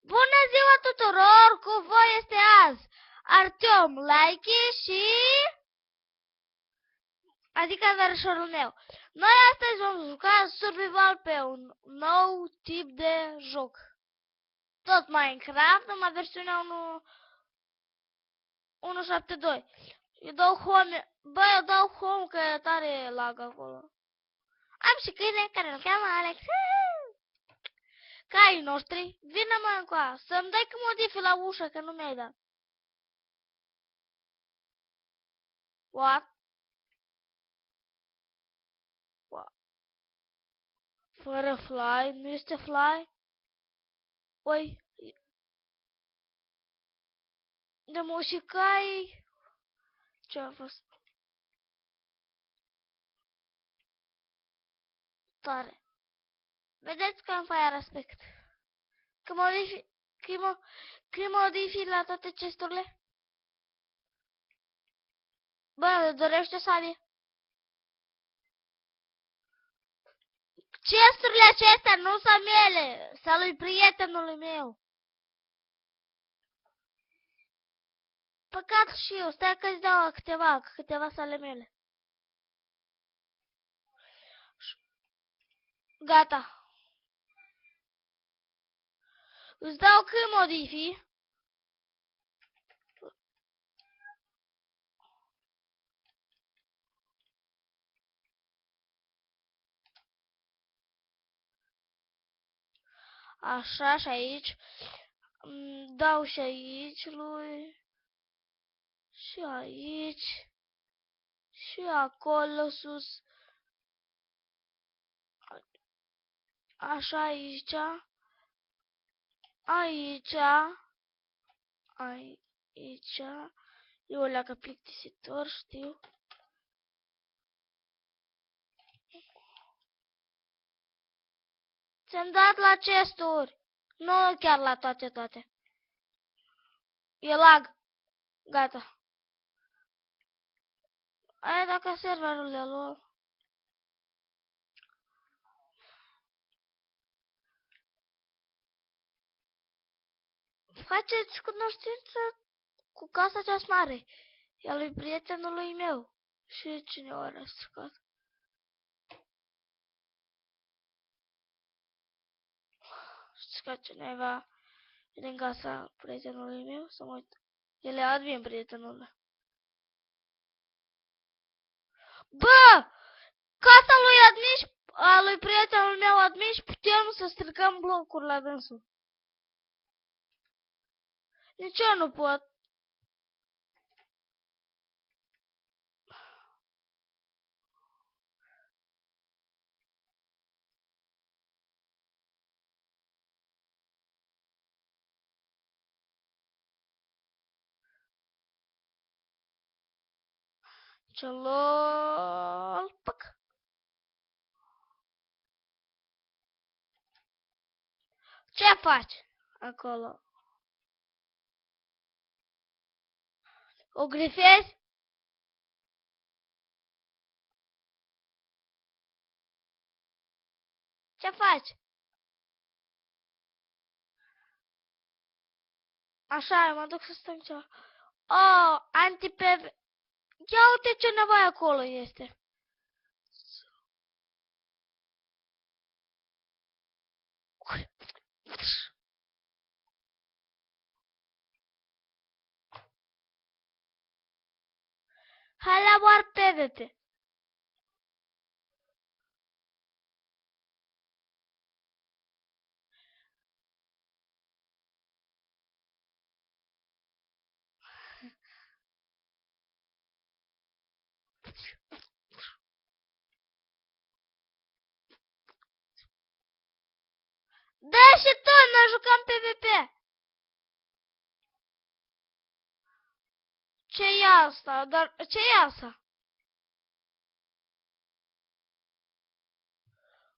Bună ziua tuturor! Cu voi este azi Artyom Laiki și... adică verșorul meu. Noi astăzi vom juca survival pe un nou tip de joc. Tot Minecraft, numai versiunea 1.7.2. Eu dau home... Bă, eu dau home că e tare lag acolo. Am și câine care îl cheamă Alex. Caii noștri, vină mă încoa, să-mi dai că modifi la ușă, că nu mi-ai dat. What? What? Fără fly, nu este fly? Oi, de mușicai... Ce a fost? Tare. Vedeți că îmi faia respect. Că modifi... Că modifi la toate chesturile? Bă, dorește sabie. Chesturile acestea nu sunt mele, sunt lui prietenului meu. Păcat și eu, stai că-ți dau câteva sale mele. Gata. Îți dau când modifi. Așa și aici. Dau și aici lui. Și aici. Și acolo sus. Așa aici. Aici. Aici. E o leacă plictisitor, știu. Ți-am dat la chesturi. Nu chiar la toate. E lag. Gata. Aia dacă serverul de LOL. Faceți cunoștință cu casa cea mare. E a lui prietenului meu. Și cine o are stricat? Stricat cineva din casa prietenului meu? Să mă uit. El e admin prietenul meu. Bă! Casa lui admin a lui prietenul meu admin și putem să stricăm blocuri la dânsul. Nici eu nu pot. Ce lol. Păc. Ce faci acolo? O grifezi? Ce faci? Așa, mă duc să stâng ceva. Oh, anti-PV. Ia uite ce nevoie acolo este. Hai la war PvP. Da și tu, noi jucăm PvP. Ce e asta? Dar ce e asta?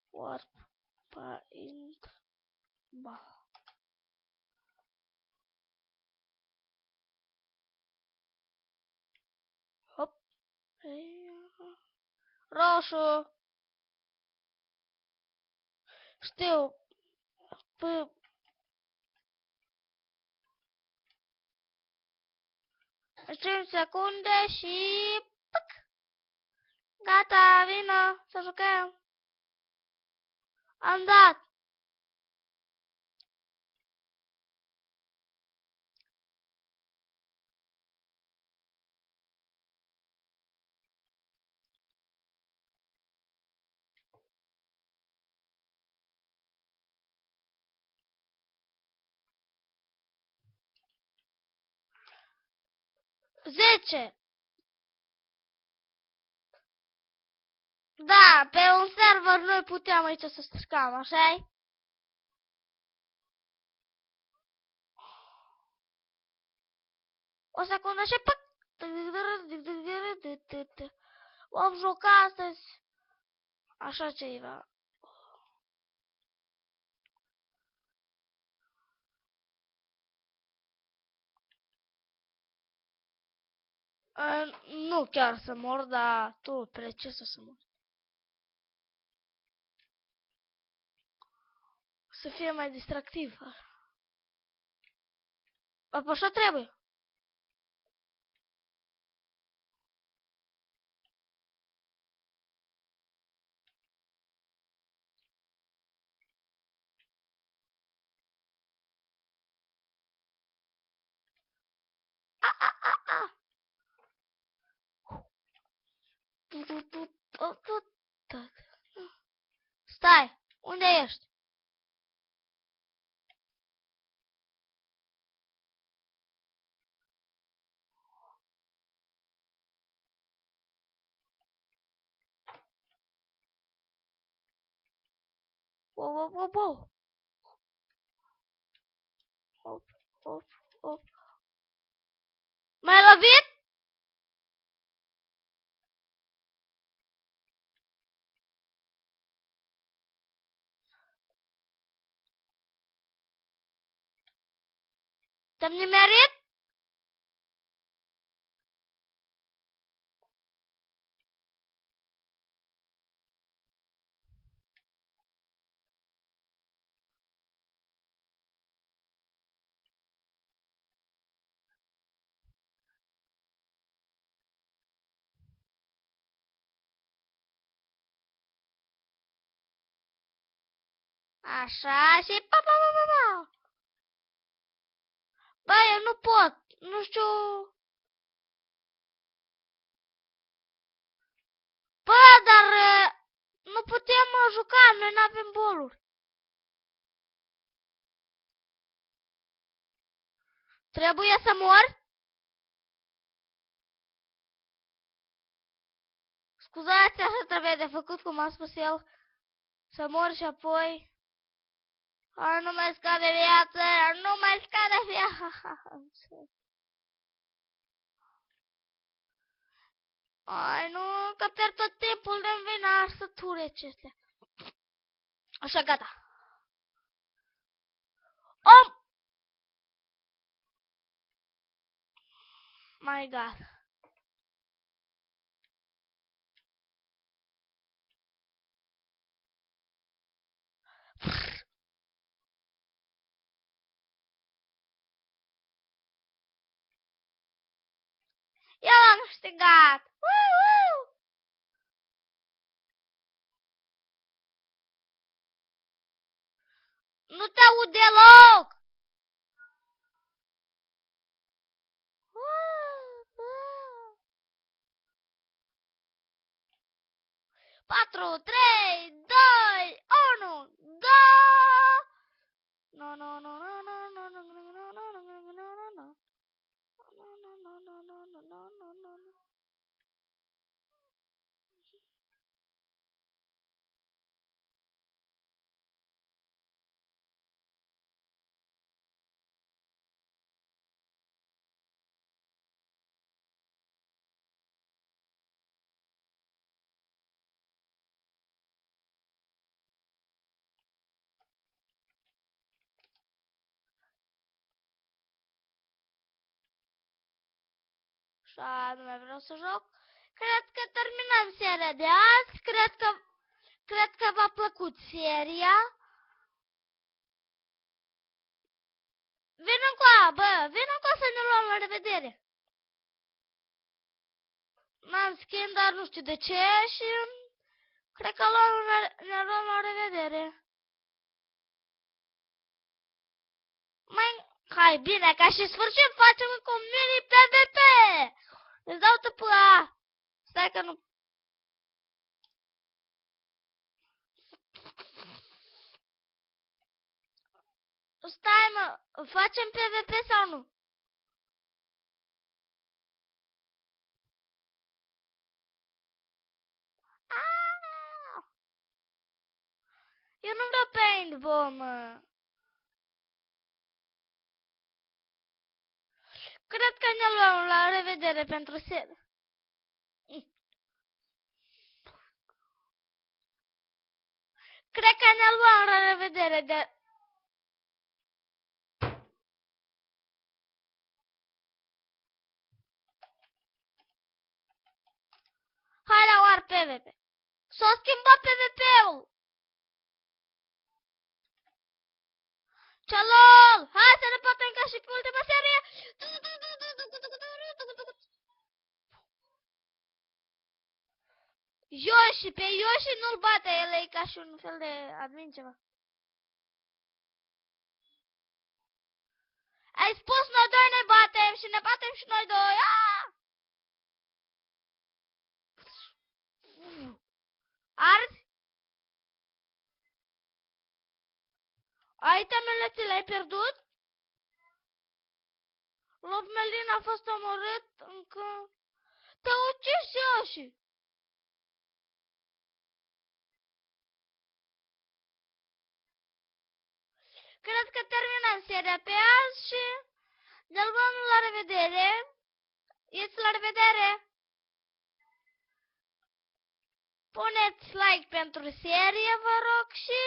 Warp paint. Ba. Hop. Roșu. Știu. 5 secunde și... Puc! Gata, vină să jucăm. Am dat. Zece. Da, pe un server noi puteam aici să stricam, așa-i? O secundă și pac! Vom juca astăzi așa ceva. Nu chiar să mor, dar tu precis o să mor. Să fie mai distractiv. Așa trebuie. A, a, a, a. Stai, unde ești? Wow, wow, wow, wow. Hop, hop, hop. M-ai lovit? Te-am nimerit? Așa și pa, pa, pa, pa, pa. Bă, eu nu pot. Nu știu... Bă, dar nu putem juca, noi nu avem boluri. Trebuie să mor? Scuzați, așa trebuie de făcut, cum a spus el. Să mor și apoi... Nu mai scade viață, nu mai scade viață. Ai, nu, că pierd tot timpul de-mi vine arsături acestea. Așa, gata. Oh! My God. Eu am câștigat. Nu te aud deloc. 4, 3, 2, 1, go! No, no, no, no, no, no, no, no, no, no, no, no, no, no. No, no, no, no, no, no, no, no, no, no. Așa, nu mai vreau să joc. Cred că terminăm seria de azi. Cred că v-a plăcut seria. Vino cu a, bă, vino cu a să ne luăm, la revedere. N-am skin, dar nu știu de ce și cred că ne luăm la revedere. Hai, bine, ca și sfârșit facem încă un mini PvP! Îți dau TPA! Stai că nu... Stai, mă, facem PvP sau nu? Aaaa! Eu nu vreau paintball, mă. Cred că ne luăm la revedere pentru seară. Cred că ne luăm la revedere de... Hai la War PvP. S-a schimbat PvP-ul. Celol! Hai să ne batem ca și pe ultima serie! Yoshi, pe Yoshi nu-l bate, el e ca și un fel de admin ceva. Ai spus noi doi ne batem și ne batem și noi doi. Arzi? Itemele ți le-ai pierdut? Lord Melin a fost omorât încă... Te ucis Yoshi! Cred că terminăm seria pe azi și ne luăm la revedere. Ieți la revedere! Puneți like pentru serie, vă rog, și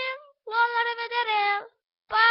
luăm la revedere! Pa!